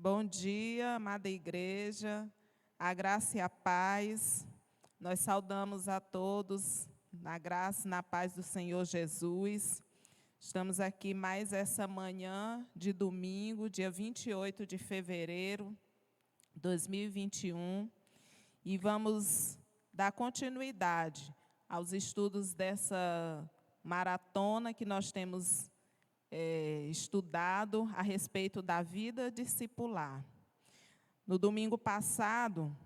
Bom dia, amada igreja, a graça e a paz. Nós saudamos a todos na graça e na paz do Senhor Jesus. Estamos aqui mais essa manhã de domingo, dia 28 de fevereiro de 2021, e vamos dar continuidade aos estudos dessa maratona que nós temos estudado a respeito da vida discipular. No domingo passado,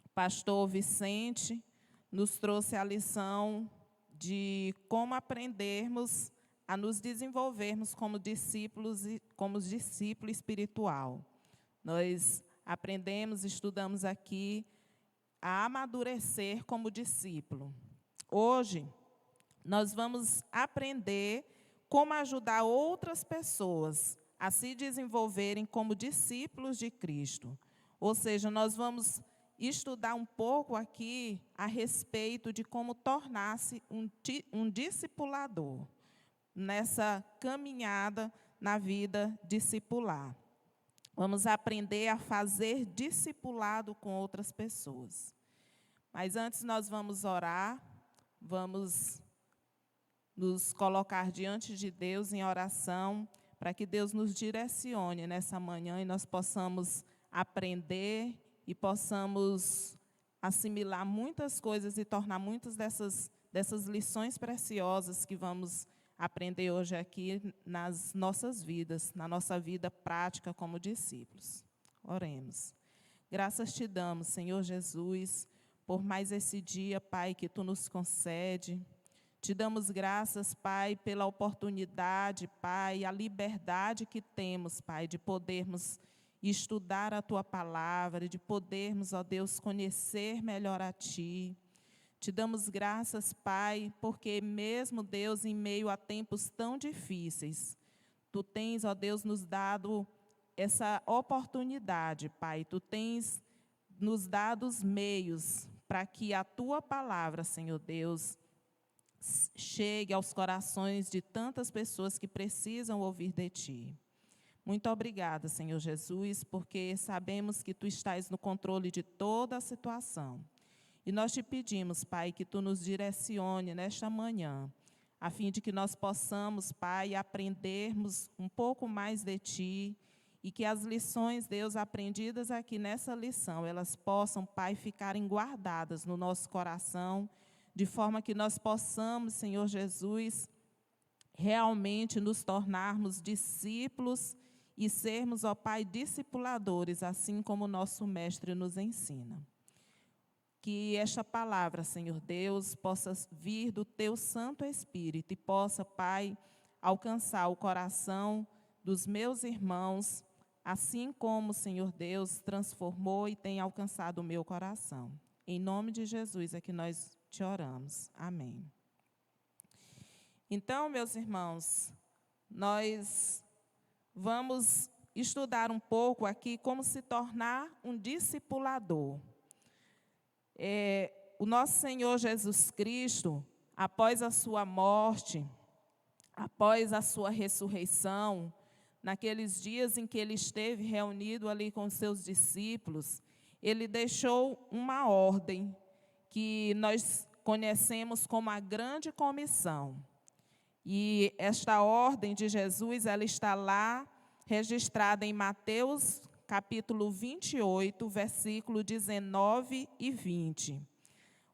o pastor Vicente nos trouxe a lição de como aprendermos a nos desenvolvermos como discípulos e como discípulo espiritual. Nós aprendemos, estudamos aqui a amadurecer como discípulo. Hoje, nós vamos aprender como ajudar outras pessoas a se desenvolverem como discípulos de Cristo. Ou seja, nós vamos estudar um pouco aqui a respeito de como tornar-se um discipulador nessa caminhada na vida discipular. Vamos aprender a fazer discipulado com outras pessoas. Mas antes nós vamos orar, vamos nos colocar diante de Deus em oração, para que Deus nos direcione nessa manhã e nós possamos aprender e possamos assimilar muitas coisas e tornar muitas dessas lições preciosas que vamos aprender hoje aqui nas nossas vidas, na nossa vida prática como discípulos. Oremos. Graças te damos, Senhor Jesus, por mais esse dia, Pai, que Tu nos concede. Te damos graças, Pai, pela oportunidade, Pai, a liberdade que temos, Pai, de podermos estudar a Tua palavra, de podermos, ó Deus, conhecer melhor a Ti. Te damos graças, Pai, porque mesmo, Deus, em meio a tempos tão difíceis, Tu tens, ó Deus, nos dado essa oportunidade, Pai. Tu tens nos dado os meios para que a Tua palavra, Senhor Deus, chegue aos corações de tantas pessoas que precisam ouvir de Ti. Muito obrigada, Senhor Jesus, porque sabemos que Tu estás no controle de toda a situação. E nós Te pedimos, Pai, que Tu nos direcione nesta manhã, a fim de que nós possamos, Pai, aprendermos um pouco mais de Ti, e que as lições, Deus, aprendidas aqui nessa lição, elas possam, Pai, ficarem guardadas no nosso coração, de forma que nós possamos, Senhor Jesus, realmente nos tornarmos discípulos e sermos, ó Pai, discipuladores, assim como o nosso Mestre nos ensina. Que esta palavra, Senhor Deus, possa vir do Teu Santo Espírito e possa, Pai, alcançar o coração dos meus irmãos, assim como, Senhor Deus, transformou e tem alcançado o meu coração. Em nome de Jesus é que nós Te oramos. Amém. Então, meus irmãos, nós vamos estudar um pouco aqui como se tornar um discipulador. O nosso Senhor Jesus Cristo, após a sua morte, após a sua ressurreição, naqueles dias em que Ele esteve reunido ali com os seus discípulos, Ele deixou uma ordem que nós conhecemos como a grande comissão. E esta ordem de Jesus, ela está lá, registrada em Mateus, capítulo 28, versículo 19 e 20,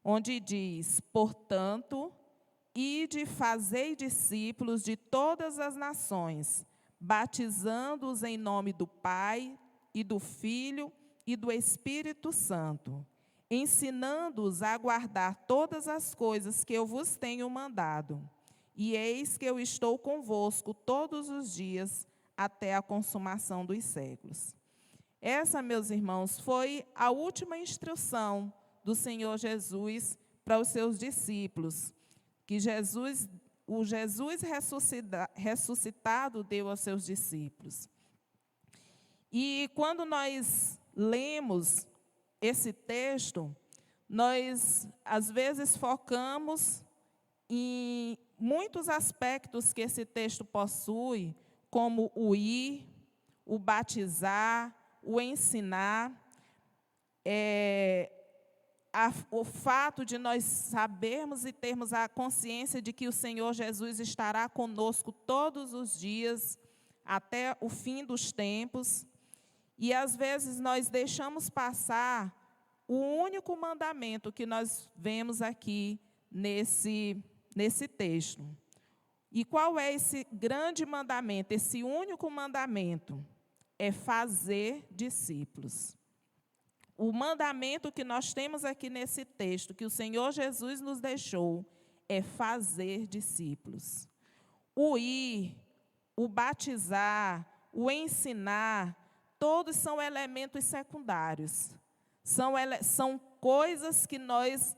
onde diz: portanto, ide, fazei discípulos de todas as nações, batizando-os em nome do Pai, e do Filho, e do Espírito Santo, ensinando-os a guardar todas as coisas que eu vos tenho mandado. E eis que eu estou convosco todos os dias, até a consumação dos séculos. Essa, meus irmãos, foi a última instrução do Senhor Jesus para os seus discípulos, que o Jesus ressuscitado deu aos seus discípulos. E quando nós lemos esse texto, nós, às vezes, focamos em muitos aspectos que esse texto possui, como o ir, o batizar, o ensinar, o fato de nós sabermos e termos a consciência de que o Senhor Jesus estará conosco todos os dias, até o fim dos tempos, e às vezes nós deixamos passar o único mandamento que nós vemos aqui nesse texto. E qual é esse grande mandamento, esse único mandamento? É fazer discípulos. O mandamento que nós temos aqui nesse texto, que o Senhor Jesus nos deixou, é fazer discípulos. O ir, o batizar, o ensinar, todos são elementos secundários. São coisas que nós,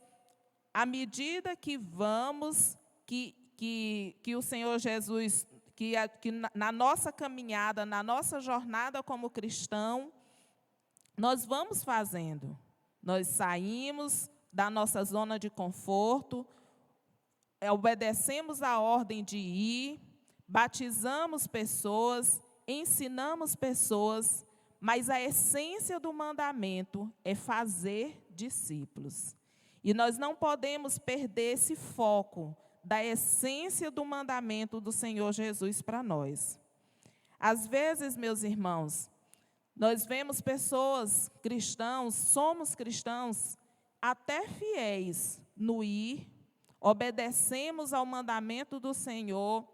à medida que vamos, que o Senhor Jesus, que na nossa caminhada, na nossa jornada como cristão, nós vamos fazendo. Nós saímos da nossa zona de conforto, obedecemos a ordem de ir, batizamos pessoas, ensinamos pessoas, mas a essência do mandamento é fazer discípulos. E nós não podemos perder esse foco da essência do mandamento do Senhor Jesus para nós. Às vezes, meus irmãos, nós vemos pessoas cristãos, somos cristãos, até fiéis no ir, obedecemos ao mandamento do Senhor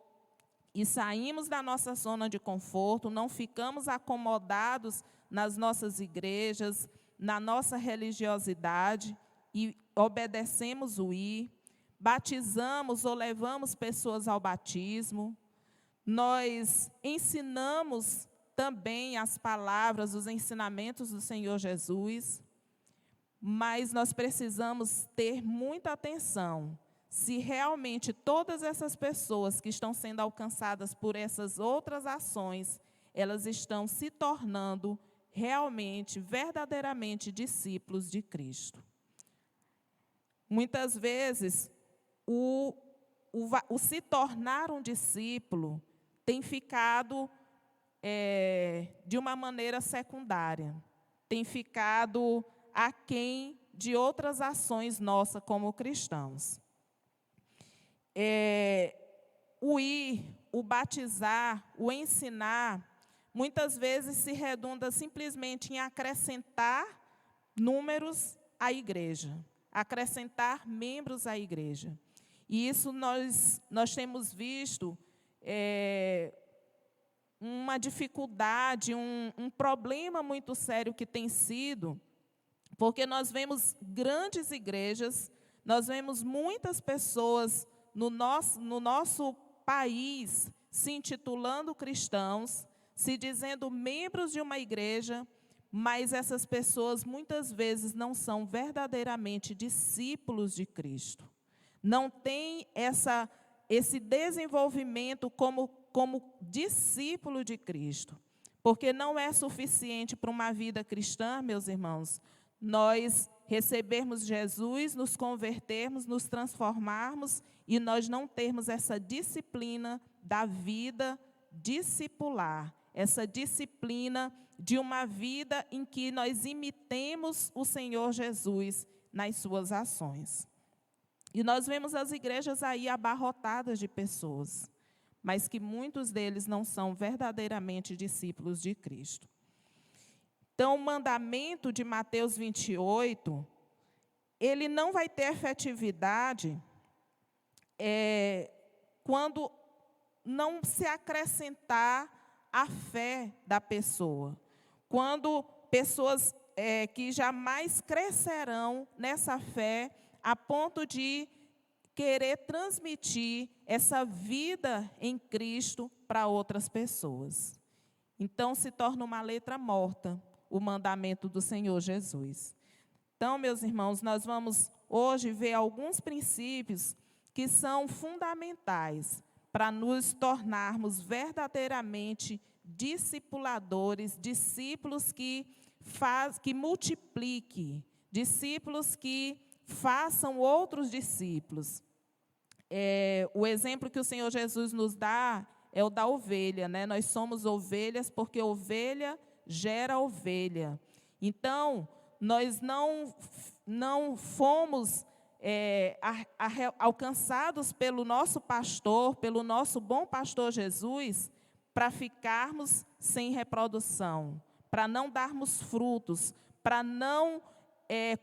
e saímos da nossa zona de conforto, não ficamos acomodados nas nossas igrejas, na nossa religiosidade e obedecemos o ir, batizamos ou levamos pessoas ao batismo, nós ensinamos também as palavras, os ensinamentos do Senhor Jesus, mas nós precisamos ter muita atenção se realmente todas essas pessoas que estão sendo alcançadas por essas outras ações, elas estão se tornando realmente, verdadeiramente discípulos de Cristo. Muitas vezes, o se tornar um discípulo tem ficado de uma maneira secundária, tem ficado aquém de outras ações nossas como cristãos. O ir, o batizar, o ensinar, muitas vezes se redunda simplesmente em acrescentar números à igreja, acrescentar membros à igreja. E isso nós temos visto uma dificuldade, um problema muito sério que tem sido, porque nós vemos grandes igrejas, nós vemos muitas pessoas no nosso país se intitulando cristãos, se dizendo membros de uma igreja, mas essas pessoas muitas vezes não são verdadeiramente discípulos de Cristo. Não têm esse desenvolvimento como discípulo de Cristo. Porque não é suficiente para uma vida cristã, meus irmãos, nós recebermos Jesus, nos convertermos, nos transformarmos e nós não termos essa disciplina da vida discipular, essa disciplina de uma vida em que nós imitemos o Senhor Jesus nas suas ações. E nós vemos as igrejas aí abarrotadas de pessoas, mas que muitos deles não são verdadeiramente discípulos de Cristo. Então, o mandamento de Mateus 28, ele não vai ter efetividade quando não se acrescentar a fé da pessoa. Quando pessoas que jamais crescerão nessa fé a ponto de querer transmitir essa vida em Cristo para outras pessoas. Então, se torna uma letra morta o mandamento do Senhor Jesus. Então, meus irmãos, nós vamos hoje ver alguns princípios que são fundamentais para nos tornarmos verdadeiramente discipuladores, discípulos que multipliquem, discípulos que façam outros discípulos. O exemplo que o Senhor Jesus nos dá é o da ovelha, né? Nós somos ovelhas porque ovelha gera ovelha. Então, nós não fomos alcançados pelo nosso pastor, pelo nosso bom pastor Jesus, para ficarmos sem reprodução, para não darmos frutos, para não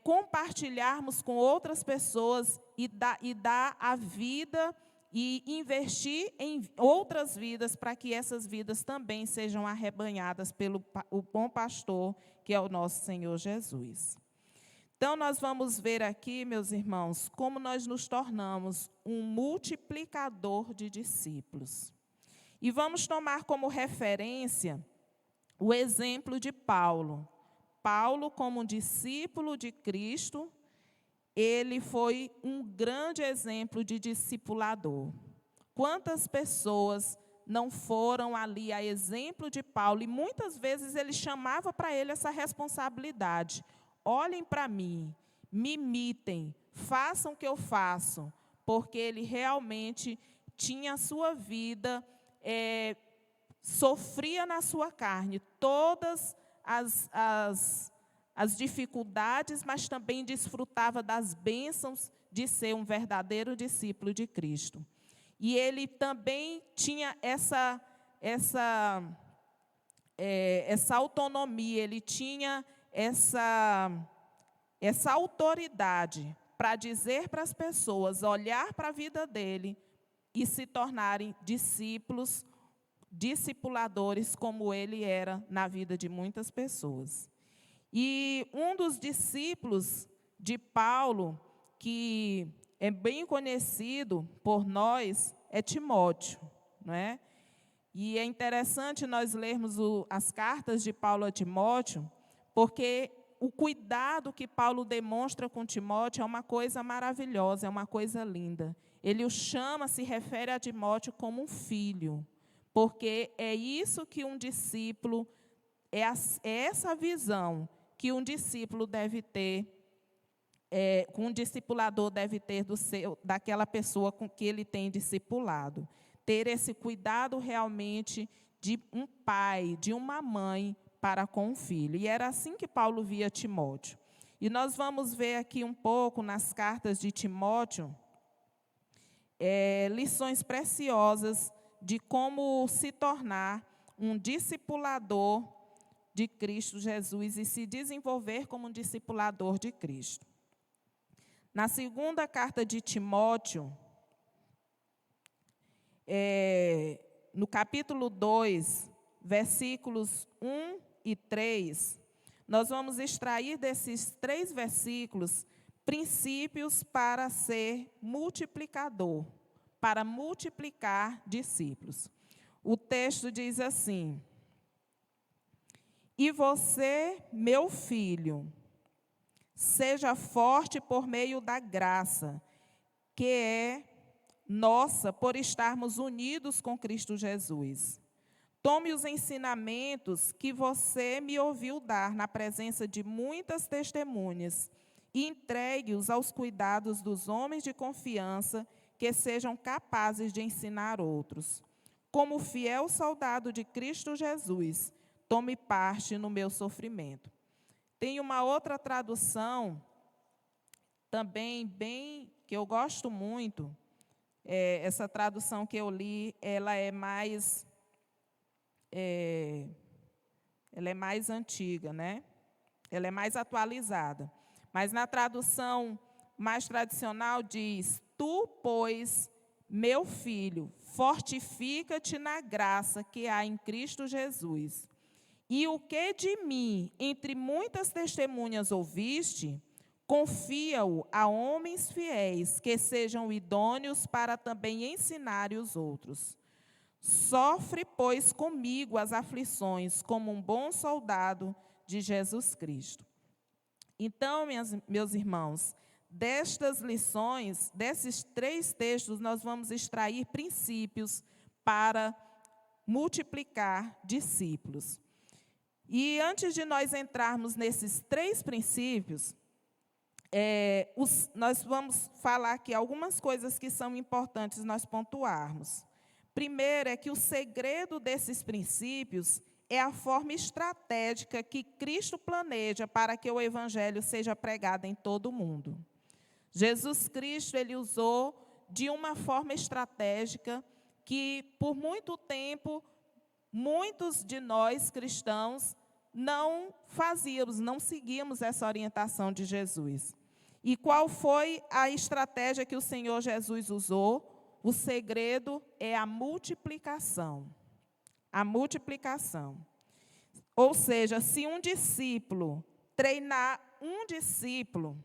compartilharmos com outras pessoas e dar a vida e investir em outras vidas para que essas vidas também sejam arrebanhadas pelo o bom pastor, que é o nosso Senhor Jesus. Então, nós vamos ver aqui, meus irmãos, como nós nos tornamos um multiplicador de discípulos. E vamos tomar como referência o exemplo de Paulo. Paulo, como discípulo de Cristo, ele foi um grande exemplo de discipulador. Quantas pessoas não foram ali a exemplo de Paulo? E muitas vezes ele chamava para ele essa responsabilidade. Olhem para mim, me imitem, façam o que eu faço, porque ele realmente tinha a sua vida, sofria na sua carne todas as dificuldades, mas também desfrutava das bênçãos de ser um verdadeiro discípulo de Cristo. E ele também tinha essa autonomia, ele tinha essa autoridade para dizer para as pessoas, olhar para a vida dele e se tornarem discipuladores, como ele era na vida de muitas pessoas. E um dos discípulos de Paulo, que é bem conhecido por nós, é Timóteo, não é? E é interessante nós lermos as cartas de Paulo a Timóteo, porque o cuidado que Paulo demonstra com Timóteo é uma coisa maravilhosa, é uma coisa linda. Ele o chama, se refere a Timóteo como um filho, porque é isso que um discípulo, é essa visão que um discípulo deve ter, que um discipulador deve ter daquela pessoa com que ele tem discipulado. Ter esse cuidado realmente de um pai, de uma mãe para com um filho. E era assim que Paulo via Timóteo. E nós vamos ver aqui um pouco nas cartas de Timóteo, lições preciosas de como se tornar um discipulador de Cristo Jesus e se desenvolver como um discipulador de Cristo. Na segunda carta de Timóteo, no capítulo 2, versículos 1 e 3, nós vamos extrair desses 3 versículos princípios para ser multiplicador, para multiplicar discípulos. O texto diz assim: e você, meu filho, seja forte por meio da graça, que é nossa por estarmos unidos com Cristo Jesus. Tome os ensinamentos que você me ouviu dar na presença de muitas testemunhas e entregue-os aos cuidados dos homens de confiança que sejam capazes de ensinar outros. Como fiel soldado de Cristo Jesus, tome parte no meu sofrimento. Tem uma outra tradução, também que eu gosto muito. Essa tradução que eu li, ela é mais antiga, né? Ela é mais atualizada. Mas na tradução mais tradicional diz: tu, pois, meu filho, fortifica-te na graça que há em Cristo Jesus. E o que de mim, entre muitas testemunhas ouviste, confia-o a homens fiéis, que sejam idôneos para também ensinarem os outros. Sofre, pois, comigo as aflições, como um bom soldado de Jesus Cristo. Então, meus irmãos, destas lições, desses 3 textos, nós vamos extrair princípios para multiplicar discípulos. E antes de nós entrarmos nesses 3 princípios, nós vamos falar aqui algumas coisas que são importantes nós pontuarmos. Primeiro é que o segredo desses princípios é a forma estratégica que Cristo planeja para que o Evangelho seja pregado em todo o mundo. Jesus Cristo, ele usou de uma forma estratégica que, por muito tempo, muitos de nós cristãos não fazíamos, não seguíamos essa orientação de Jesus. E qual foi a estratégia que o Senhor Jesus usou? O segredo é a multiplicação. A multiplicação. Ou seja, se um discípulo treinar um discípulo,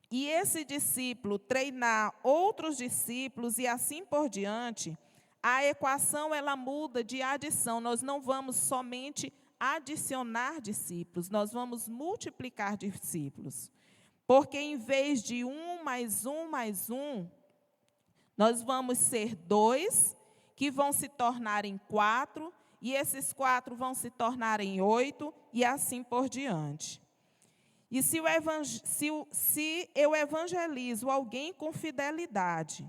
e esse discípulo treinar outros discípulos e assim por diante, a equação ela muda de adição. Nós não vamos somente adicionar discípulos, nós vamos multiplicar discípulos. Porque em vez de 1 mais 1 mais 1, nós vamos ser 2, que vão se tornar em 4, e esses 4 vão se tornar em 8, e assim por diante. E se eu evangelizo alguém com fidelidade,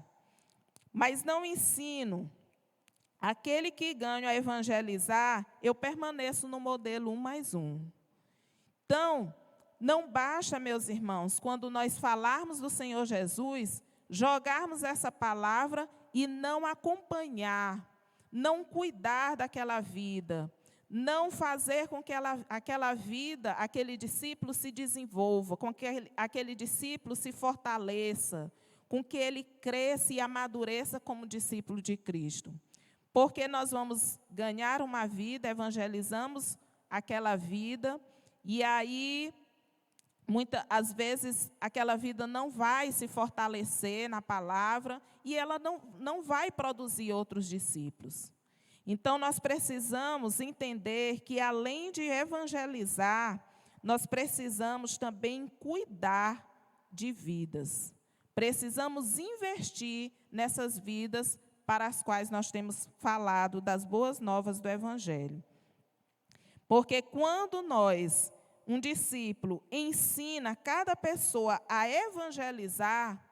mas não ensino aquele que ganha a evangelizar, eu permaneço no modelo 1 mais 1. Então, não basta, meus irmãos, quando nós falarmos do Senhor Jesus, jogarmos essa palavra e não acompanhar, não cuidar daquela vida, não fazer com que aquela vida, aquele discípulo se desenvolva, com que aquele discípulo se fortaleça, com que ele cresça e amadureça como discípulo de Cristo. Porque nós vamos ganhar uma vida, evangelizamos aquela vida, e aí, às vezes, aquela vida não vai se fortalecer na palavra, e ela não vai produzir outros discípulos. Então, nós precisamos entender que, além de evangelizar, nós precisamos também cuidar de vidas. Precisamos investir nessas vidas para as quais nós temos falado das boas novas do Evangelho. Porque quando um discípulo, ensina cada pessoa a evangelizar,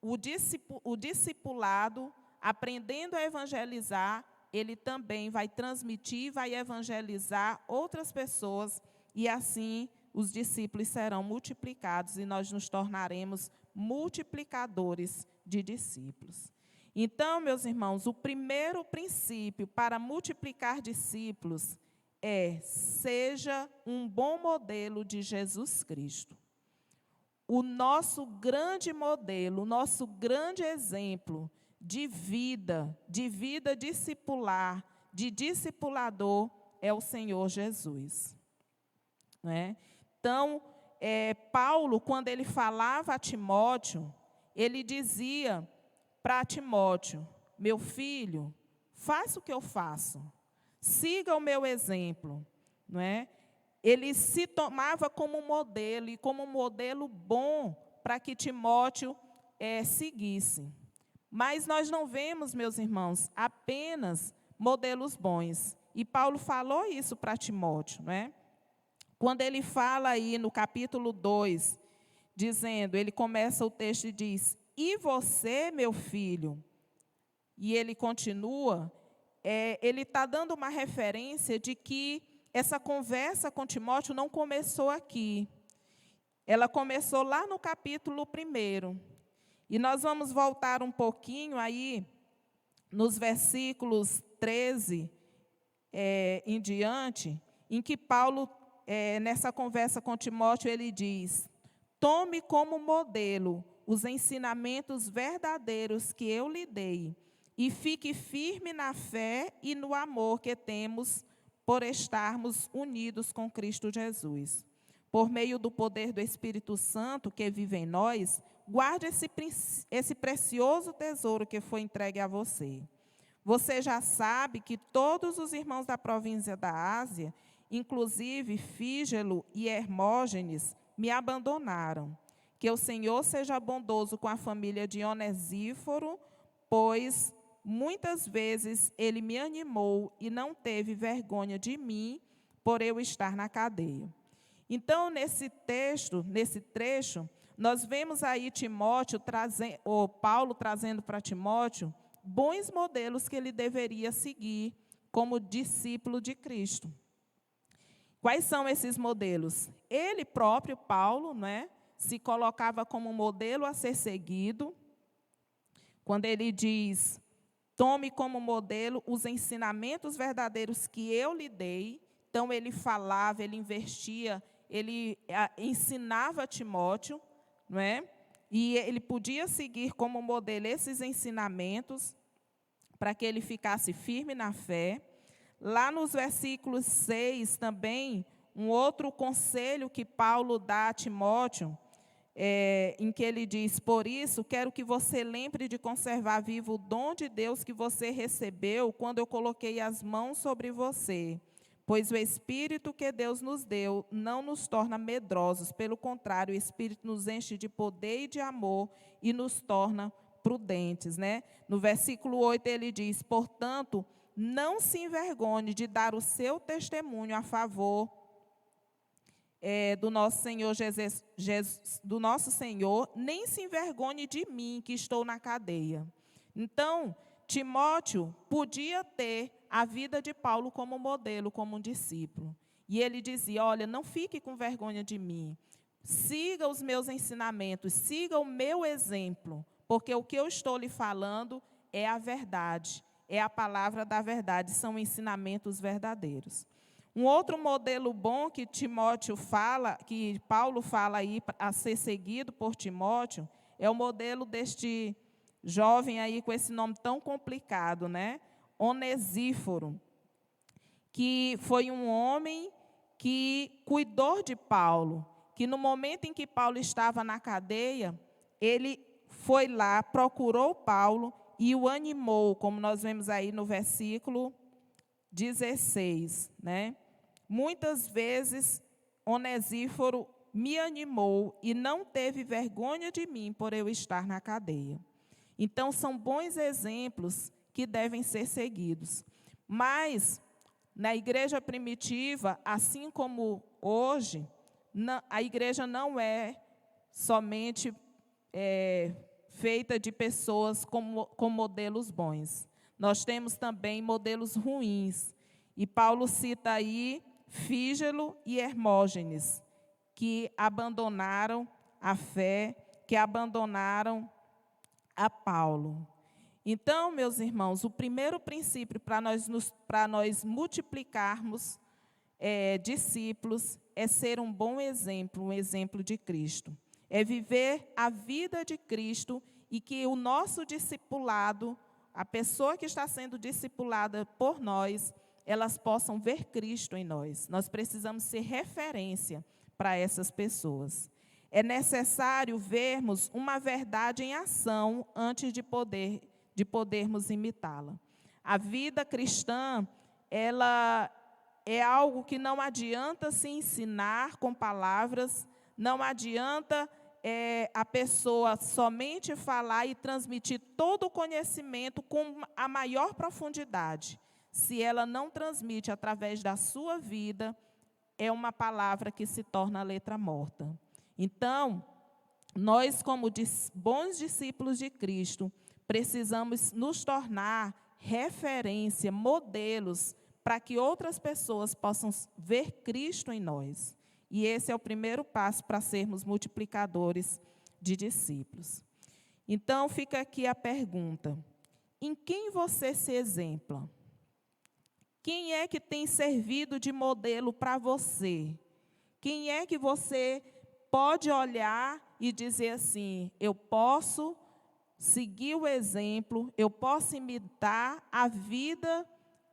o discipulado, aprendendo a evangelizar, ele também vai transmitir, vai evangelizar outras pessoas, e assim os discípulos serão multiplicados e nós nos tornaremos multiplicadores de discípulos. Então, meus irmãos, o primeiro princípio para multiplicar discípulos é: seja um bom modelo de Jesus Cristo. O nosso grande modelo, o nosso grande exemplo de vida discipular, de discipulador, é o Senhor Jesus. Não é? Então, Paulo, quando ele falava a Timóteo, ele dizia para Timóteo: meu filho, faça o que eu faço, siga o meu exemplo. Não é? Ele se tomava como um modelo, e como um modelo bom para que Timóteo seguisse. Mas nós não vemos, meus irmãos, apenas modelos bons. E Paulo falou isso para Timóteo, não é? Quando ele fala aí no capítulo 2, dizendo, ele começa o texto e diz: e você, meu filho? E ele continua, ele está dando uma referência de que essa conversa com Timóteo não começou aqui. Ela começou lá no capítulo 1. E nós vamos voltar um pouquinho aí, nos versículos 13 em diante, em que Paulo, nessa conversa com Timóteo, ele diz: tome como modelo os ensinamentos verdadeiros que eu lhe dei, e fique firme na fé e no amor que temos por estarmos unidos com Cristo Jesus. Por meio do poder do Espírito Santo que vive em nós, guarde esse precioso tesouro que foi entregue a você. Você já sabe que todos os irmãos da província da Ásia, inclusive Fígelo e Hermógenes, me abandonaram. Que o Senhor seja bondoso com a família de Onesíforo, pois muitas vezes ele me animou e não teve vergonha de mim por eu estar na cadeia. Então, nesse trecho, nós vemos aí Paulo trazendo para Timóteo bons modelos que ele deveria seguir como discípulo de Cristo. Quais são esses modelos? Ele próprio, Paulo, né, se colocava como modelo a ser seguido, quando ele diz: tome como modelo os ensinamentos verdadeiros que eu lhe dei. Então, ele falava, ele investia, ele ensinava a Timóteo, não é? E ele podia seguir como modelo esses ensinamentos para que ele ficasse firme na fé. Lá nos versículos 6 também, um outro conselho que Paulo dá a Timóteo, em que ele diz: por isso, quero que você lembre de conservar vivo o dom de Deus que você recebeu quando eu coloquei as mãos sobre você. Pois o Espírito que Deus nos deu não nos torna medrosos, pelo contrário, o Espírito nos enche de poder e de amor e nos torna prudentes, né? No versículo 8 ele diz: portanto, não se envergonhe de dar o seu testemunho a favor do nosso Senhor do nosso Senhor, nem se envergonhe de mim, que estou na cadeia. Então, Timóteo podia ter a vida de Paulo como modelo, como um discípulo. E ele dizia: olha, não fique com vergonha de mim. Siga os meus ensinamentos, siga o meu exemplo, porque o que eu estou lhe falando é a verdade, é a palavra da verdade, são ensinamentos verdadeiros. Um outro modelo bom que Timóteo fala, que Paulo fala aí a ser seguido por Timóteo, é o modelo deste jovem aí com esse nome tão complicado, né? Onesíforo, que foi um homem que cuidou de Paulo, que no momento em que Paulo estava na cadeia, ele foi lá, procurou Paulo e o animou, como nós vemos aí no versículo 16, né? Muitas vezes, Onesíforo me animou e não teve vergonha de mim por eu estar na cadeia. Então, são bons exemplos que devem ser seguidos. Mas, na igreja primitiva, assim como hoje, a igreja não é somente feita de pessoas com modelos bons. Nós temos também modelos ruins. E Paulo cita aí Fígelo e Hermógenes, que abandonaram a fé, que abandonaram a Paulo. Então, meus irmãos, o primeiro princípio para nós multiplicarmos discípulos é ser um bom exemplo, um exemplo de Cristo. É viver a vida de Cristo e que o nosso discipulado, a pessoa que está sendo discipulada por nós, elas possam ver Cristo em nós. Nós precisamos ser referência para essas pessoas. É necessário vermos uma verdade em ação antes de podermos imitá-la. A vida cristã, ela é algo que não adianta se ensinar com palavras, não adianta a pessoa somente falar e transmitir todo o conhecimento com a maior profundidade. Se ela não transmite através da sua vida, é uma palavra que se torna letra morta. Então, nós, como bons discípulos de Cristo, precisamos nos tornar referência, modelos, para que outras pessoas possam ver Cristo em nós. E esse é o primeiro passo para sermos multiplicadores de discípulos. Então, fica aqui a pergunta: em quem você se exempla? Quem é que tem servido de modelo para você? Quem é que você pode olhar e dizer assim: eu posso seguir o exemplo, eu posso imitar a vida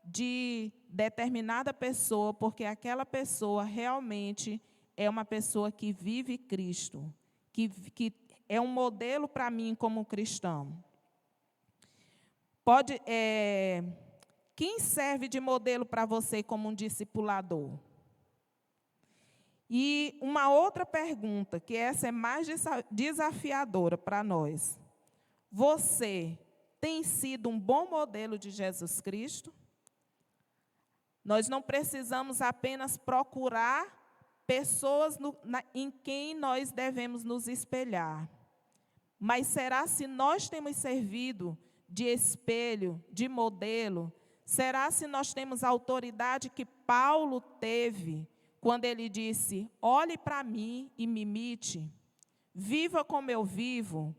de determinada pessoa, porque aquela pessoa realmente é uma pessoa que vive Cristo, que é um modelo para mim como cristão. Quem serve de modelo para você como um discipulador? E uma outra pergunta, que essa é mais desafiadora para nós. Você tem sido um bom modelo de Jesus Cristo? Nós não precisamos apenas procurar pessoas em quem nós devemos nos espelhar. Mas será se nós temos servido de espelho, de modelo? Será se nós temos a autoridade que Paulo teve quando ele disse: olhe para mim e me imite, viva como eu vivo,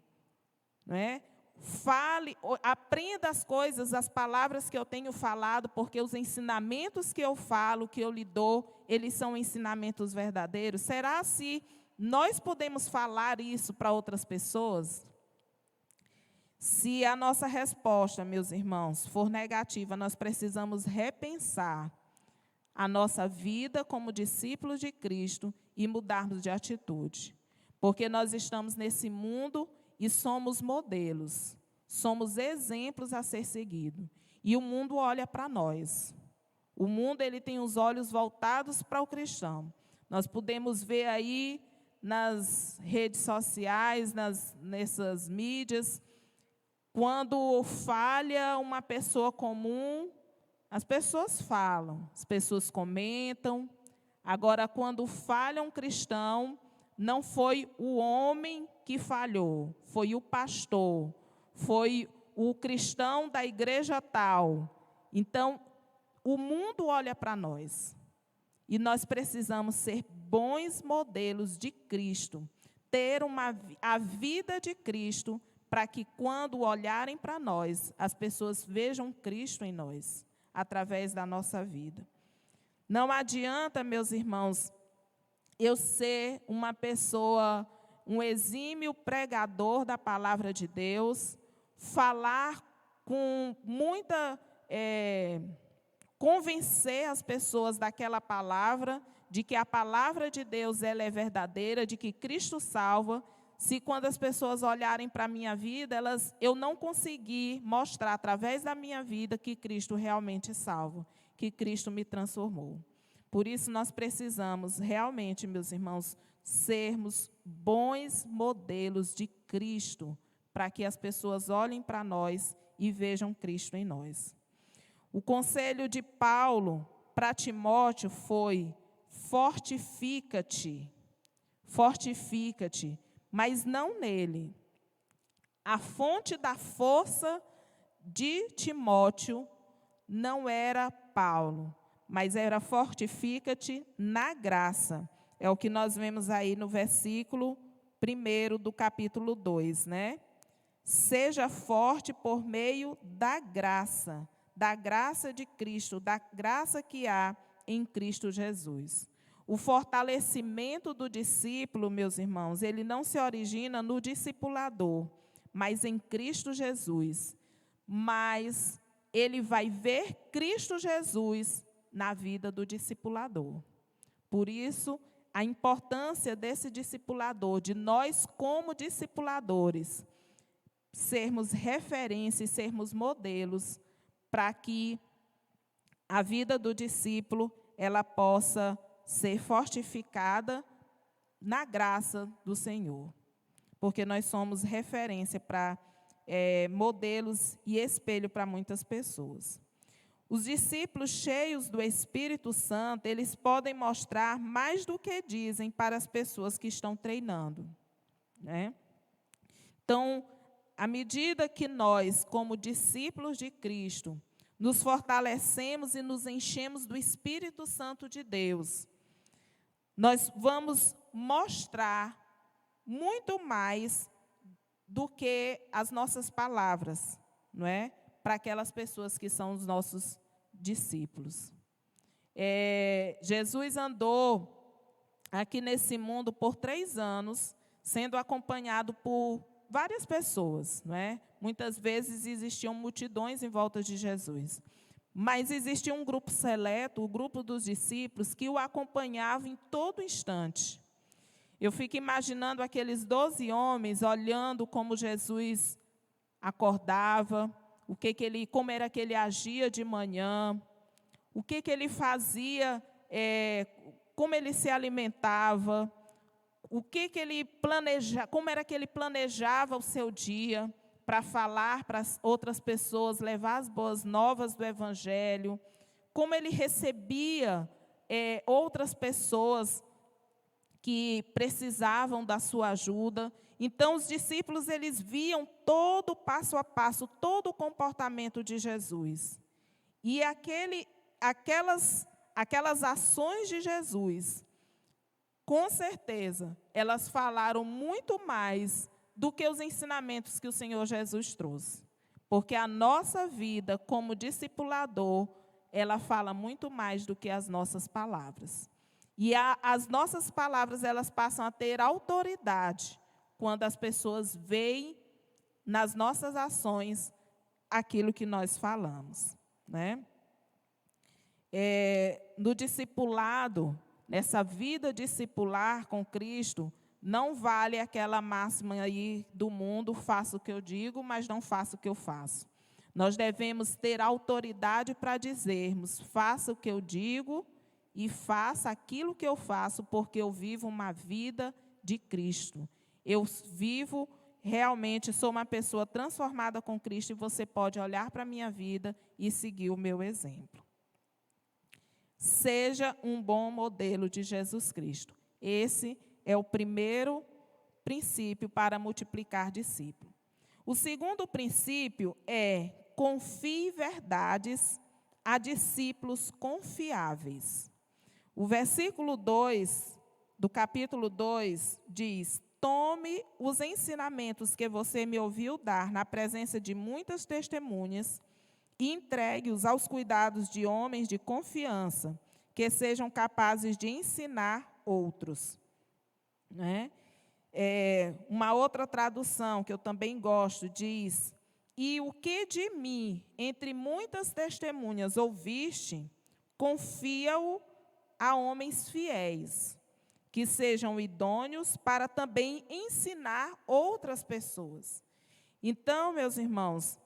não é? Fale, aprenda as coisas, as palavras que eu tenho falado, porque os ensinamentos que eu falo, que eu lhe dou, eles são ensinamentos verdadeiros. Será se nós podemos falar isso para outras pessoas? Se a nossa resposta, meus irmãos, for negativa, nós precisamos repensar a nossa vida como discípulos de Cristo e mudarmos de atitude. Porque nós estamos nesse mundo e somos modelos, somos exemplos a ser seguidos. E o mundo olha para nós. O mundo ele tem os olhos voltados para o cristão. Nós podemos ver aí nas redes sociais, nessas mídias, quando falha uma pessoa comum, as pessoas falam, as pessoas comentam. Agora, quando falha um cristão, não foi o homem que falhou, foi o pastor, foi o cristão da igreja tal. Então, o mundo olha para nós. E nós precisamos ser bons modelos de Cristo, ter a vida de Cristo, para que quando olharem para nós, as pessoas vejam Cristo em nós, através da nossa vida. Não adianta, meus irmãos, eu ser uma pessoa, um exímio pregador da palavra de Deus, falar com muita, convencer as pessoas daquela palavra, de que a palavra de Deus ela é verdadeira, de que Cristo salva, se quando as pessoas olharem para a minha vida, eu não conseguir mostrar através da minha vida que Cristo realmente salva, que Cristo me transformou. Por isso nós precisamos realmente, meus irmãos, sermos bons modelos de Cristo, para que as pessoas olhem para nós e vejam Cristo em nós. O conselho de Paulo para Timóteo foi: fortifica-te, fortifica-te, mas não nele. A fonte da força de Timóteo não era Paulo, mas era fortifica-te na graça. É o que nós vemos aí no versículo 1 do capítulo 2, né? Seja forte por meio da graça de Cristo, da graça que há em Cristo Jesus. O fortalecimento do discípulo, meus irmãos, ele não se origina no discipulador, mas em Cristo Jesus. Mas ele vai ver Cristo Jesus na vida do discipulador. Por isso, a importância desse discipulador, de nós como discipuladores, sermos referência e sermos modelos para que a vida do discípulo ela possa ser fortificada na graça do Senhor. Porque nós somos referência para modelos e espelho para muitas pessoas. Os discípulos cheios do Espírito Santo, eles podem mostrar mais do que dizem para as pessoas que estão treinando, né? Então, à medida que nós, como discípulos de Cristo, nos fortalecemos e nos enchemos do Espírito Santo de Deus, nós vamos mostrar muito mais do que as nossas palavras, não é? Para aquelas pessoas que são os nossos discípulos. Jesus andou aqui nesse mundo por 3 anos, sendo acompanhado por várias pessoas, não é? Muitas vezes existiam multidões em volta de Jesus. Mas existia um grupo seleto, o grupo dos discípulos, que o acompanhava em todo instante. Eu fico imaginando aqueles 12 homens olhando como Jesus acordava, como era que ele agia de manhã, o que ele fazia, como ele se alimentava, como era que ele planejava o seu dia, para falar para as outras pessoas, levar as boas novas do Evangelho, como ele recebia outras pessoas que precisavam da sua ajuda. Então, os discípulos, eles viam todo o passo a passo, todo o comportamento de Jesus. E aquelas ações de Jesus, com certeza, elas falaram muito mais do que os ensinamentos que o Senhor Jesus trouxe. Porque a nossa vida como discipulador, ela fala muito mais do que as nossas palavras. E as nossas palavras, elas passam a ter autoridade quando as pessoas veem nas nossas ações aquilo que nós falamos, né? No discipulado, nessa vida discipular com Cristo, não vale aquela máxima aí do mundo, faço o que eu digo, mas não faço o que eu faço. Nós devemos ter autoridade para dizermos, faça o que eu digo e faça aquilo que eu faço, porque eu vivo uma vida de Cristo. Eu vivo, realmente, sou uma pessoa transformada com Cristo e você pode olhar para a minha vida e seguir o meu exemplo. Seja um bom modelo de Jesus Cristo. Esse é o primeiro princípio para multiplicar discípulos. O segundo princípio é: confie verdades a discípulos confiáveis. O versículo 2 do capítulo 2 diz: tome os ensinamentos que você me ouviu dar na presença de muitas testemunhas e entregue-os aos cuidados de homens de confiança, que sejam capazes de ensinar outros. Né? Uma outra tradução que eu também gosto diz: e o que de mim, entre muitas testemunhas, ouviste, confia-o a homens fiéis, que sejam idôneos para também ensinar outras pessoas. Então, meus irmãos,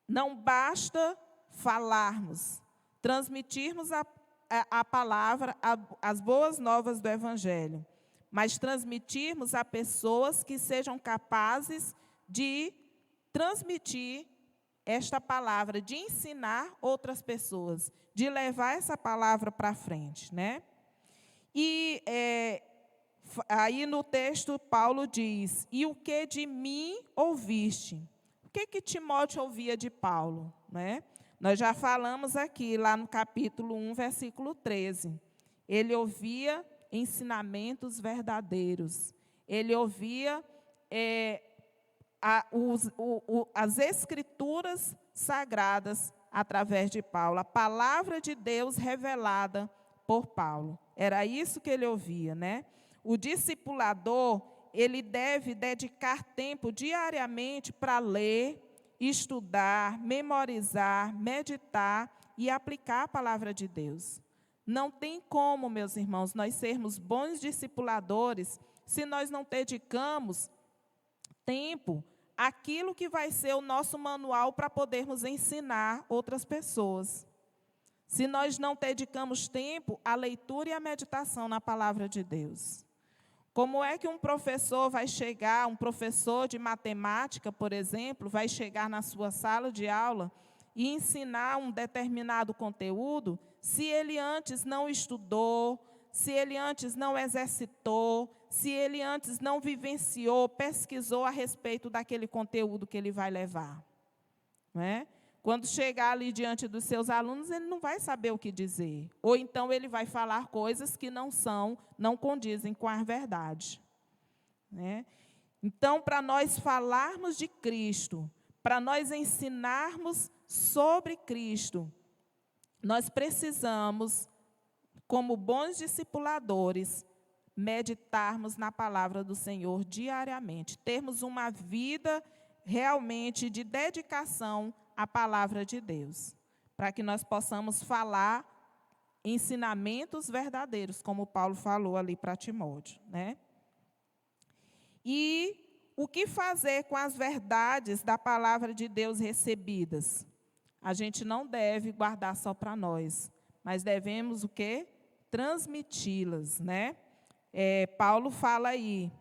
não basta falarmos, transmitirmos a palavra, as boas novas do Evangelho, mas transmitirmos a pessoas que sejam capazes de transmitir esta palavra, de ensinar outras pessoas, de levar essa palavra para frente, né? E aí no texto Paulo diz: e o que de mim ouviste? O que Timóteo ouvia de Paulo, né? Nós já falamos aqui, lá no capítulo 1, versículo 13. Ele ouvia ensinamentos verdadeiros. Ele ouvia as escrituras sagradas através de Paulo, a palavra de Deus revelada por Paulo. Era isso que ele ouvia, né? O discipulador, ele deve dedicar tempo diariamente para ler, estudar, memorizar, meditar e aplicar a palavra de Deus. Não tem como, meus irmãos, nós sermos bons discipuladores se nós não dedicamos tempo àquilo que vai ser o nosso manual para podermos ensinar outras pessoas. Se nós não dedicamos tempo à leitura e à meditação na palavra de Deus. Como é que um professor vai chegar, um professor de matemática, por exemplo, vai chegar na sua sala de aula e ensinar um determinado conteúdo, se ele antes não estudou, se ele antes não exercitou, se ele antes não vivenciou, pesquisou a respeito daquele conteúdo que ele vai levar? Não é? Quando chegar ali diante dos seus alunos, ele não vai saber o que dizer. Ou então ele vai falar coisas que não condizem com a verdade. Né? Então, para nós falarmos de Cristo, para nós ensinarmos sobre Cristo, nós precisamos, como bons discipuladores, meditarmos na palavra do Senhor diariamente. Termos uma vida realmente de dedicação a palavra de Deus, para que nós possamos falar ensinamentos verdadeiros, como Paulo falou ali para Timóteo, né? E o que fazer com as verdades da palavra de Deus recebidas? A gente não deve guardar só para nós, mas devemos o quê? Transmiti-las, né? Paulo fala aí,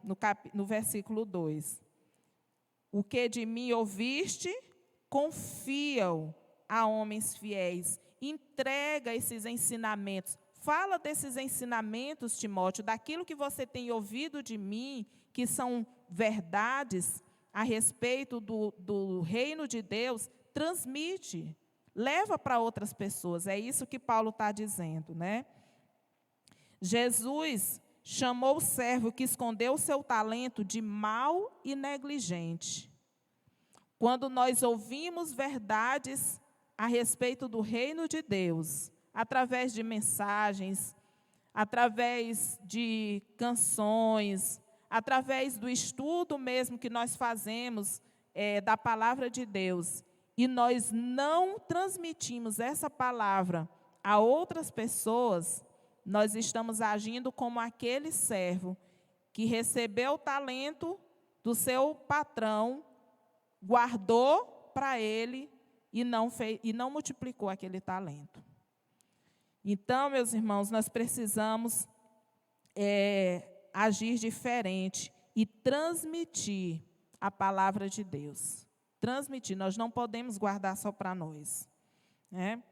no versículo 2, o que de mim ouviste, confia-o a homens fiéis, entrega esses ensinamentos, fala desses ensinamentos, Timóteo, daquilo que você tem ouvido de mim, que são verdades a respeito do reino de Deus, transmite, leva para outras pessoas. É isso que Paulo está dizendo, né? Jesus chamou o servo que escondeu o seu talento de mau e negligente. Quando nós ouvimos verdades a respeito do reino de Deus, através de mensagens, através de canções, através do estudo mesmo que nós fazemos da palavra de Deus, e nós não transmitimos essa palavra a outras pessoas, nós estamos agindo como aquele servo que recebeu o talento do seu patrão, guardou para ele e não multiplicou aquele talento. Então, meus irmãos, nós precisamos agir diferente e transmitir a palavra de Deus. Transmitir, nós não podemos guardar só para nós, né?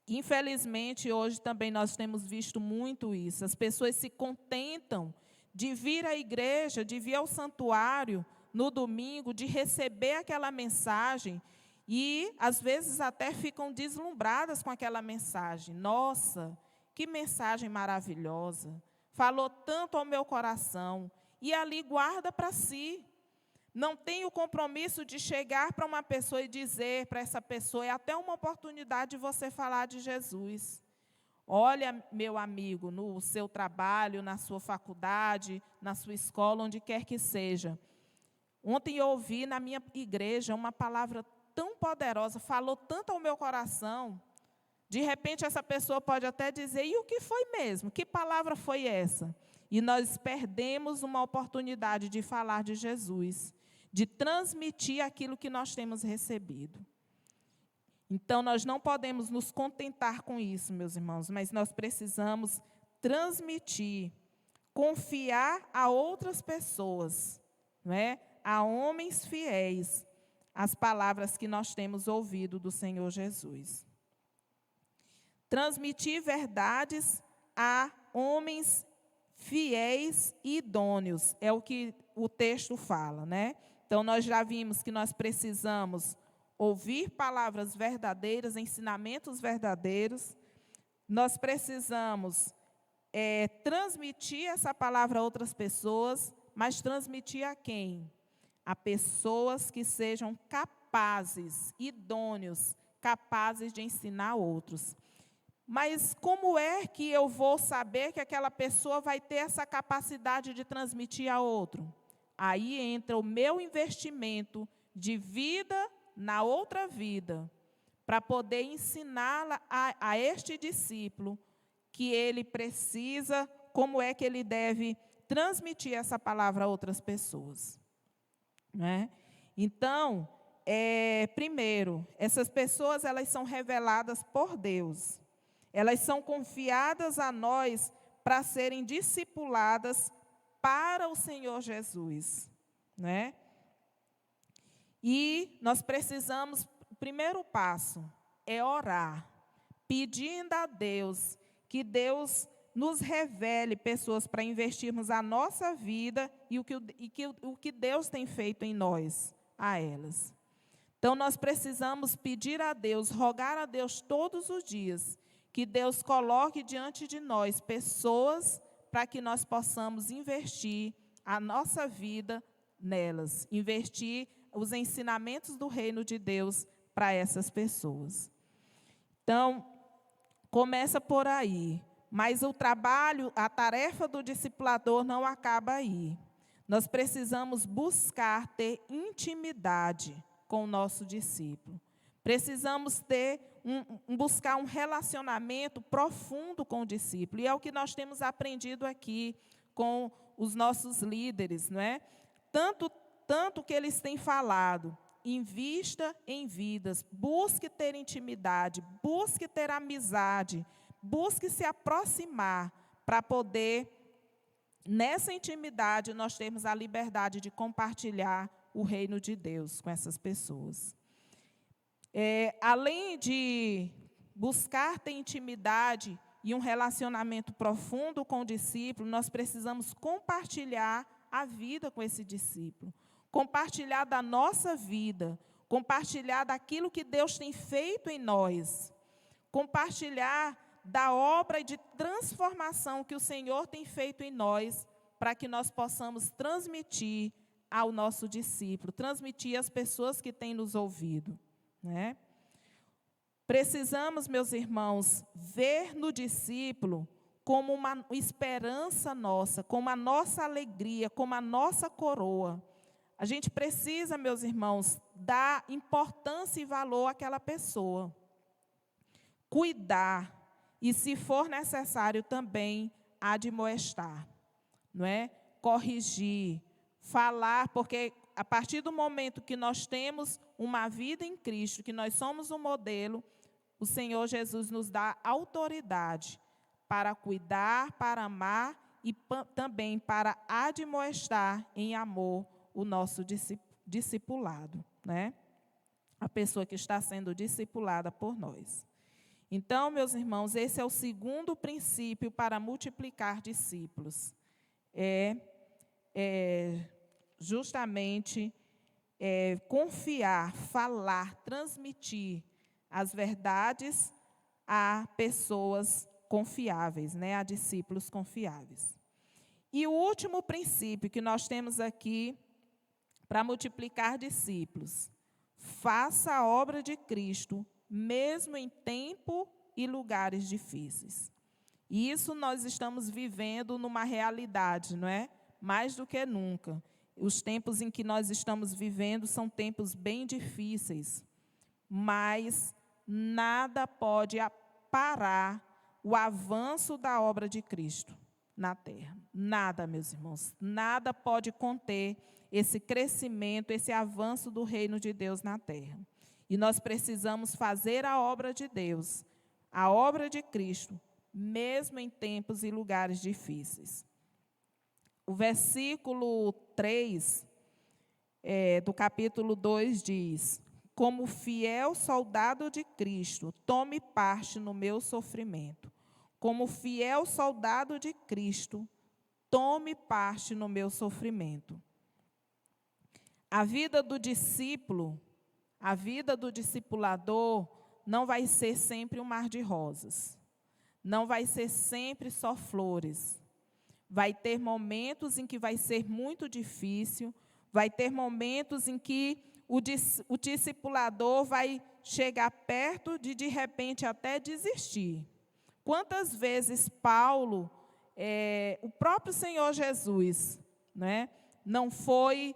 Infelizmente, hoje também nós temos visto muito isso. As pessoas se contentam de vir à igreja, de vir ao santuário no domingo, de receber aquela mensagem e, às vezes, até ficam deslumbradas com aquela mensagem. Nossa, que mensagem maravilhosa! Falou tanto ao meu coração. E ali guarda para si. Não tem o compromisso de chegar para uma pessoa e dizer para essa pessoa, é até uma oportunidade de você falar de Jesus. Olha, meu amigo, no seu trabalho, na sua faculdade, na sua escola, onde quer que seja. Ontem eu ouvi na minha igreja uma palavra tão poderosa, falou tanto ao meu coração. De repente, essa pessoa pode até dizer, e o que foi mesmo? Que palavra foi essa? E nós perdemos uma oportunidade de falar de Jesus, de transmitir aquilo que nós temos recebido. Então, nós não podemos nos contentar com isso, meus irmãos, mas nós precisamos transmitir, confiar a outras pessoas, não é? A homens fiéis, as palavras que nós temos ouvido do Senhor Jesus. Transmitir verdades a homens fiéis e idôneos, é o que o texto fala, né? Então, nós já vimos que nós precisamos ouvir palavras verdadeiras, ensinamentos verdadeiros. Nós precisamos transmitir essa palavra a outras pessoas, mas transmitir a quem? A pessoas que sejam capazes, idôneos, capazes de ensinar outros. Mas como é que eu vou saber que aquela pessoa vai ter essa capacidade de transmitir a outro? Aí entra o meu investimento de vida na outra vida, para poder ensiná-la a este discípulo que ele precisa, como é que ele deve transmitir essa palavra a outras pessoas. Né? Então, primeiro, essas pessoas elas são reveladas por Deus. Elas são confiadas a nós para serem discipuladas para o Senhor Jesus, né? E nós precisamos, o primeiro passo é orar, pedindo a Deus que Deus nos revele pessoas para investirmos a nossa vida e o que Deus tem feito em nós, a elas. Então, nós precisamos pedir a Deus, rogar a Deus todos os dias, que Deus coloque diante de nós pessoas para que nós possamos investir a nossa vida nelas, investir os ensinamentos do reino de Deus para essas pessoas. Então, começa por aí, mas o trabalho, a tarefa do discipulador não acaba aí. Nós precisamos buscar ter intimidade com o nosso discípulo. Precisamos buscar um relacionamento profundo com o discípulo. E é o que nós temos aprendido aqui com os nossos líderes, não é? Tanto que eles têm falado, invista em vidas, busque ter intimidade, busque ter amizade, busque se aproximar para poder, nessa intimidade, nós termos a liberdade de compartilhar o reino de Deus com essas pessoas. Além de buscar ter intimidade e um relacionamento profundo com o discípulo, nós precisamos compartilhar a vida com esse discípulo, compartilhar da nossa vida, compartilhar daquilo que Deus tem feito em nós, compartilhar da obra de transformação que o Senhor tem feito em nós, para que nós possamos transmitir ao nosso discípulo, transmitir às pessoas que têm nos ouvido, né? Precisamos, meus irmãos, ver no discípulo como uma esperança nossa, como a nossa alegria, como a nossa coroa. A gente precisa, meus irmãos, dar importância e valor àquela pessoa. Cuidar e, se for necessário, também admoestar, não é? Corrigir, falar, porque a partir do momento que nós temos uma vida em Cristo, que nós somos um modelo, o Senhor Jesus nos dá autoridade para cuidar, para amar e também para admoestar em amor o nosso discipulado, né? A pessoa que está sendo discipulada por nós. Então, meus irmãos, esse é o segundo princípio para multiplicar discípulos. Justamente confiar, falar, transmitir as verdades a pessoas confiáveis, né, a discípulos confiáveis. E o último princípio que nós temos aqui para multiplicar discípulos: faça a obra de Cristo, mesmo em tempo e lugares difíceis. E isso nós estamos vivendo numa realidade, não é? Mais do que nunca. Os tempos em que nós estamos vivendo são tempos bem difíceis, mas nada pode parar o avanço da obra de Cristo na terra. Nada, meus irmãos, nada pode conter esse crescimento, esse avanço do reino de Deus na terra. E nós precisamos fazer a obra de Deus, a obra de Cristo, mesmo em tempos e lugares difíceis. O versículo 3 do capítulo 2 diz: como fiel soldado de Cristo, tome parte no meu sofrimento. Como fiel soldado de Cristo, tome parte no meu sofrimento. A vida do discípulo, a vida do discipulador, não vai ser sempre um mar de rosas. Não vai ser sempre só flores. Vai ter momentos em que vai ser muito difícil, vai ter momentos em que o discipulador vai chegar perto de repente, até desistir. Quantas vezes Paulo, o próprio Senhor Jesus, né, não foi...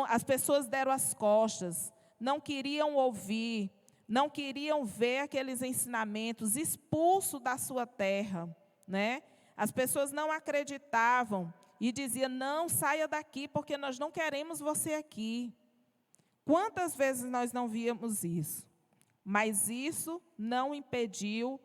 as pessoas deram as costas, não queriam ouvir, não queriam ver aqueles ensinamentos, expulso da sua terra, né? As pessoas não acreditavam e diziam: não, saia daqui, porque nós não queremos você aqui. Quantas vezes nós não víamos isso? Mas isso não impediu,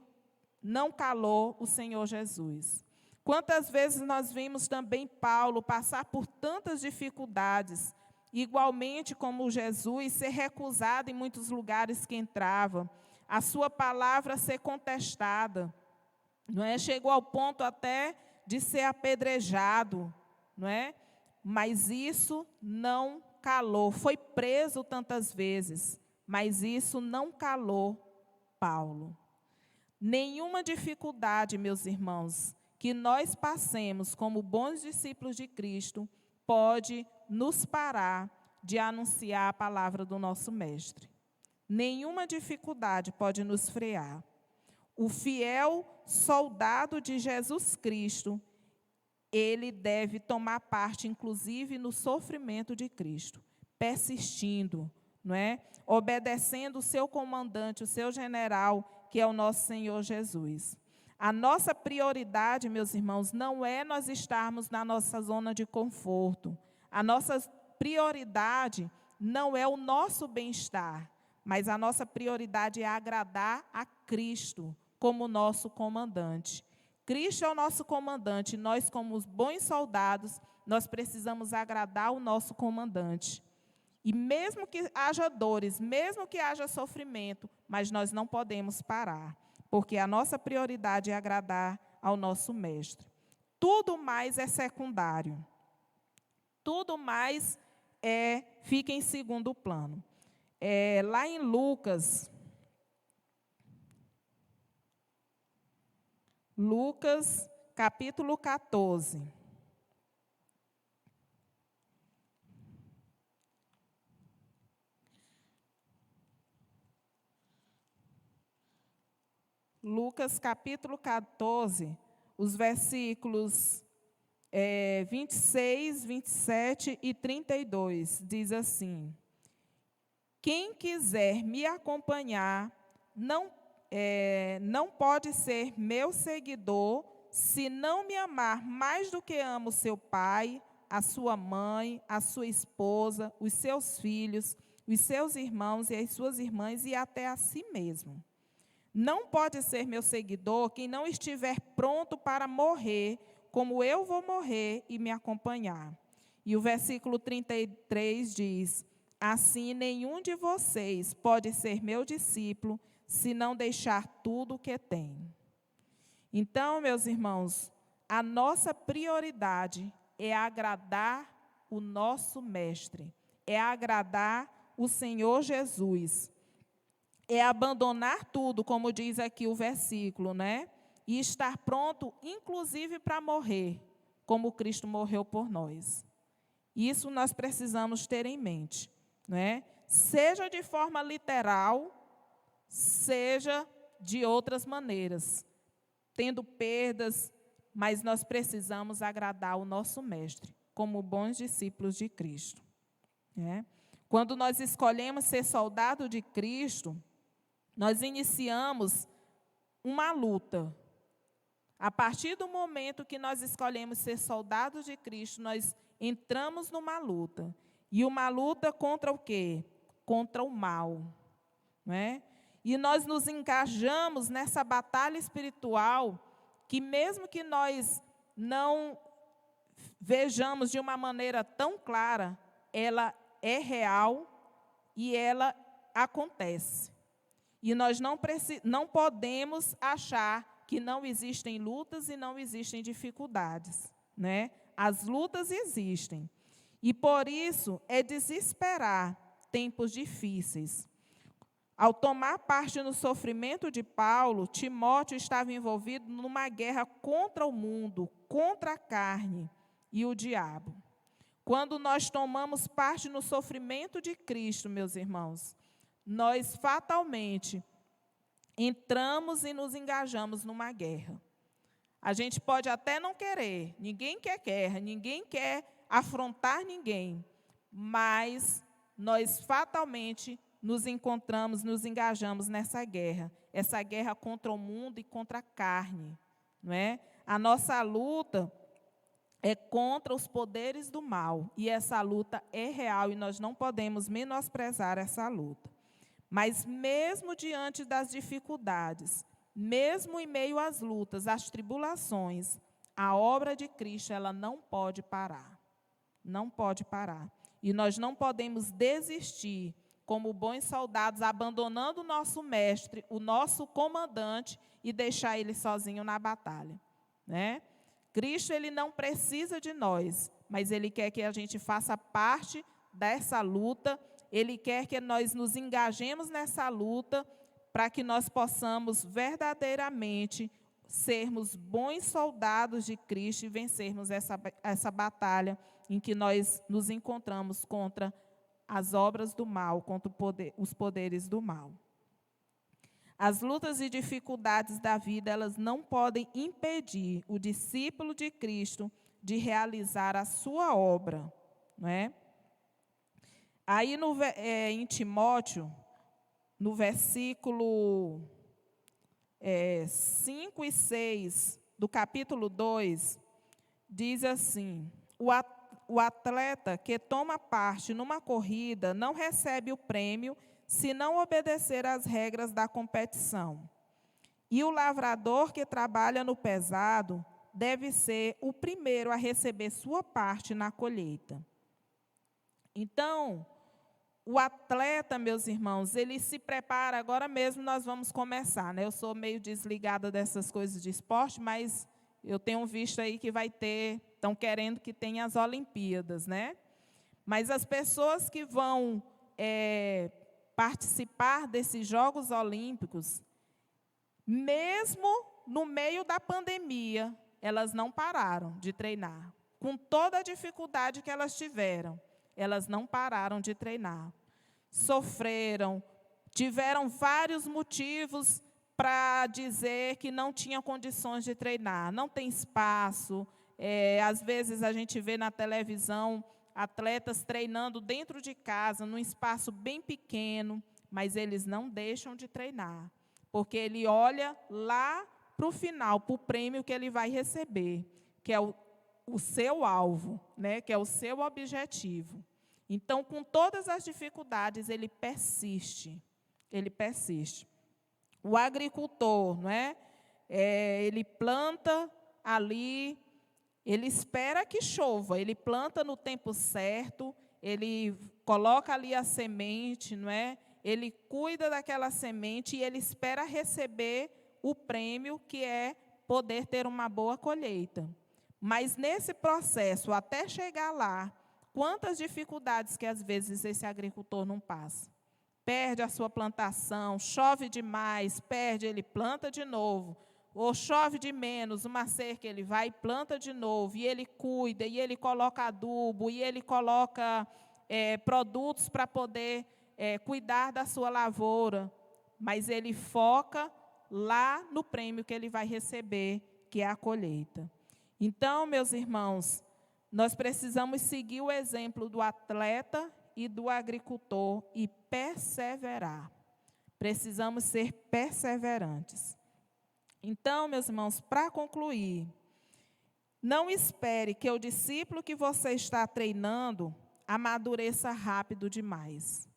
não calou o Senhor Jesus. Quantas vezes nós vimos também Paulo passar por tantas dificuldades, igualmente como Jesus, ser recusado em muitos lugares que entrava, a sua palavra ser contestada, não é? Chegou ao ponto até de ser apedrejado, não é? Mas isso não calou, foi preso tantas vezes, mas isso não calou Paulo. Nenhuma dificuldade, meus irmãos, que nós passemos como bons discípulos de Cristo, pode nos parar de anunciar a palavra do nosso Mestre. Nenhuma dificuldade pode nos frear. O fiel soldado de Jesus Cristo, ele deve tomar parte, inclusive, no sofrimento de Cristo, persistindo, não é? Obedecendo o seu comandante, o seu general, que é o nosso Senhor Jesus. A nossa prioridade, meus irmãos, não é nós estarmos na nossa zona de conforto. A nossa prioridade não é o nosso bem-estar, mas a nossa prioridade é agradar a Cristo como nosso comandante. Cristo é o nosso comandante, nós, como os bons soldados, nós precisamos agradar o nosso comandante. E mesmo que haja dores, mesmo que haja sofrimento, mas nós não podemos parar, porque a nossa prioridade é agradar ao nosso Mestre. Tudo mais é secundário. Tudo mais fica em segundo plano. Lá em Lucas, capítulo 14. Lucas, capítulo 14, os versículos 26, 27 e 32, diz assim: quem quiser me acompanhar, não pode ser meu seguidor, se não me amar mais do que ama o seu pai, a sua mãe, a sua esposa, os seus filhos, os seus irmãos e as suas irmãs e até a si mesmo. Não pode ser meu seguidor quem não estiver pronto para morrer, como eu vou morrer, e me acompanhar. E o versículo 33 diz: assim nenhum de vocês pode ser meu discípulo, se não deixar tudo o que tem. Então, meus irmãos, a nossa prioridade é agradar o nosso Mestre, é agradar o Senhor Jesus. É abandonar tudo, como diz aqui o versículo, né? E estar pronto, inclusive, para morrer, como Cristo morreu por nós. Isso nós precisamos ter em mente, né? Seja de forma literal, seja de outras maneiras, tendo perdas, mas nós precisamos agradar o nosso Mestre, como bons discípulos de Cristo, né? Quando nós escolhemos ser soldado de Cristo, nós iniciamos uma luta. A partir do momento que nós escolhemos ser soldados de Cristo, nós entramos numa luta. E uma luta contra o quê? Contra o mal, né? E nós nos engajamos nessa batalha espiritual, que mesmo que nós não vejamos de uma maneira tão clara, ela é real e ela acontece. E nós não podemos achar que não existem lutas e não existem dificuldades, né? As lutas existem. E por isso é desesperar tempos difíceis. Ao tomar parte no sofrimento de Paulo, Timóteo estava envolvido numa guerra contra o mundo, contra a carne e o diabo. Quando nós tomamos parte no sofrimento de Cristo, meus irmãos, nós fatalmente entramos e nos engajamos numa guerra. A gente pode até não querer, ninguém quer guerra, ninguém quer afrontar ninguém, mas nós fatalmente nos encontramos, nos engajamos nessa guerra, essa guerra contra o mundo e contra a carne, não é? A nossa luta é contra os poderes do mal, e essa luta é real e nós não podemos menosprezar essa luta. Mas mesmo diante das dificuldades, mesmo em meio às lutas, às tribulações, a obra de Cristo, ela não pode parar. Não pode parar. E nós não podemos desistir, como bons soldados, abandonando o nosso mestre, o nosso comandante, e deixar ele sozinho na batalha, né? Cristo, ele não precisa de nós, mas ele quer que a gente faça parte dessa luta. Ele quer que nós nos engajemos nessa luta para que nós possamos verdadeiramente sermos bons soldados de Cristo e vencermos essa batalha em que nós nos encontramos contra as obras do mal, contra os poderes do mal. As lutas e dificuldades da vida, elas não podem impedir o discípulo de Cristo de realizar a sua obra, não é? Aí em Timóteo, no versículo 5 e 6 do capítulo 2, diz assim: o atleta que toma parte numa corrida não recebe o prêmio se não obedecer às regras da competição. E o lavrador que trabalha no pesado deve ser o primeiro a receber sua parte na colheita. Então, o atleta, meus irmãos, ele se prepara, agora mesmo nós vamos começar, né? Eu sou meio desligada dessas coisas de esporte, mas eu tenho visto aí que vai ter estão querendo que tenha as Olimpíadas, né? Mas as pessoas que vão participar desses Jogos Olímpicos, mesmo no meio da pandemia, elas não pararam de treinar. Com toda a dificuldade que elas tiveram, elas não pararam de treinar. Sofreram, tiveram vários motivos para dizer que não tinham condições de treinar. Não tem espaço. Às vezes a gente vê na televisão atletas treinando dentro de casa, num espaço bem pequeno, mas eles não deixam de treinar, porque ele olha lá para o final, para o prêmio que ele vai receber, que é o seu alvo, né, que é o seu objetivo. Então, com todas as dificuldades, ele persiste. Ele persiste. O agricultor, não é? Ele planta ali, ele espera que chova, ele planta no tempo certo, ele coloca ali a semente, não é? Ele cuida daquela semente e ele espera receber o prêmio, que é poder ter uma boa colheita. Mas nesse processo, até chegar lá, quantas dificuldades que às vezes esse agricultor não passa. Perde a sua plantação, chove demais, perde, ele planta de novo. Ou chove de menos, uma cerca, ele vai e planta de novo. E ele cuida, e ele coloca adubo, e ele coloca produtos para poder cuidar da sua lavoura. Mas ele foca lá no prêmio que ele vai receber, que é a colheita. Então, meus irmãos, nós precisamos seguir o exemplo do atleta e do agricultor e perseverar. Precisamos ser perseverantes. Então, meus irmãos, para concluir, não espere que o discípulo que você está treinando amadureça rápido demais.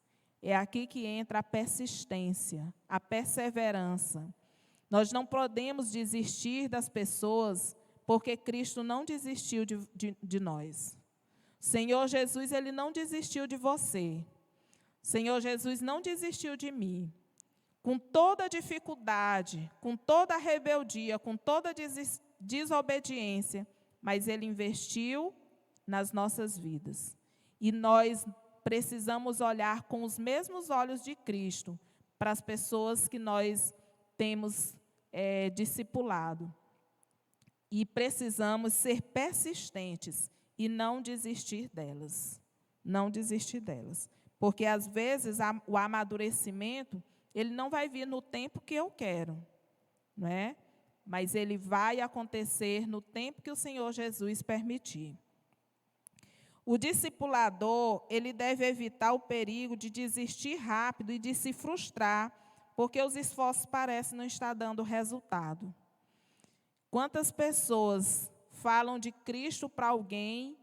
É aqui que entra a persistência, a perseverança. Nós não podemos desistir das pessoas, porque Cristo não desistiu de nós. O Senhor Jesus, Ele não desistiu de você. O Senhor Jesus não desistiu de mim. Com toda a dificuldade, com toda a rebeldia, com toda a desobediência, mas Ele investiu nas nossas vidas. E nós precisamos olhar com os mesmos olhos de Cristo para as pessoas que nós temos discipulado. E precisamos ser persistentes e não desistir delas. Não desistir delas. Porque, às vezes, o amadurecimento, ele não vai vir no tempo que eu quero, não é? Mas ele vai acontecer no tempo que o Senhor Jesus permitir. O discipulador, ele deve evitar o perigo de desistir rápido e de se frustrar, porque os esforços parecem não estar dando resultado. Quantas pessoas falam de Cristo para alguém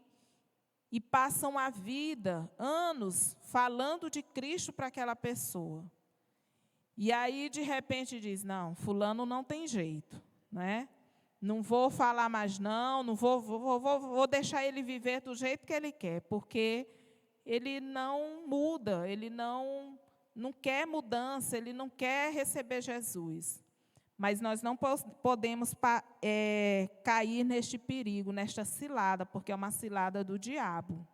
e passam a vida, anos, falando de Cristo para aquela pessoa. E aí, de repente, diz, não, fulano não tem jeito, né? Não vou falar mais não vou deixar ele viver do jeito que ele quer, porque ele não muda, ele não quer mudança, ele não quer receber Jesus. Mas nós não podemos cair neste perigo, nesta cilada, porque é uma cilada do diabo.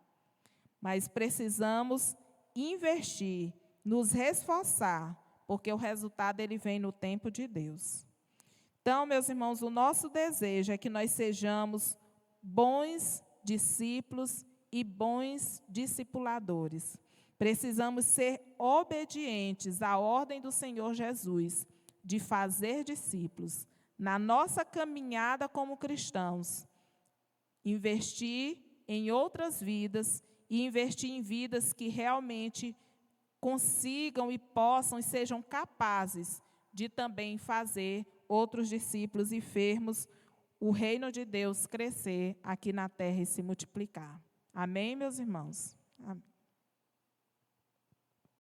Mas precisamos investir, nos esforçar, porque o resultado ele vem no tempo de Deus. Então, meus irmãos, o nosso desejo é que nós sejamos bons discípulos e bons discipuladores. Precisamos ser obedientes à ordem do Senhor Jesus, de fazer discípulos. Na nossa caminhada como cristãos, investir em outras vidas e investir em vidas que realmente consigam e possam e sejam capazes de também fazer outros discípulos e vermos o reino de Deus crescer aqui na terra e se multiplicar. Amém, meus irmãos? Amém.